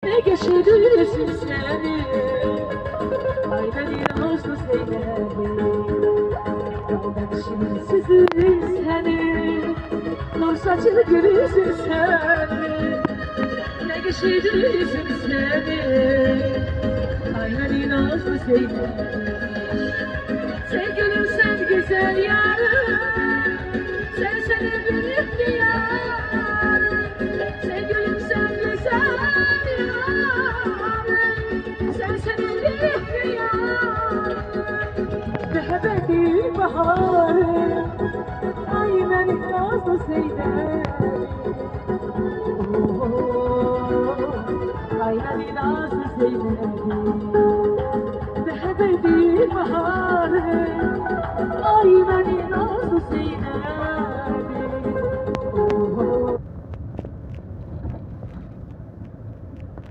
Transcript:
Ne geçirirsin seni, aynen yalnız Zeynep'i. Ben şimdisizim seni, nur saçını görürsün seni. Ne geçirirsin seni, aynen yalnız Zeynep'i. Sevgilim sen güzel yarım, sen seni bilip diyarım. Sevgilim sen güzel ذهبت بحار عينا الناس سيدان عينا الناس سيدان ذهبت بحار عينا الناس سيدان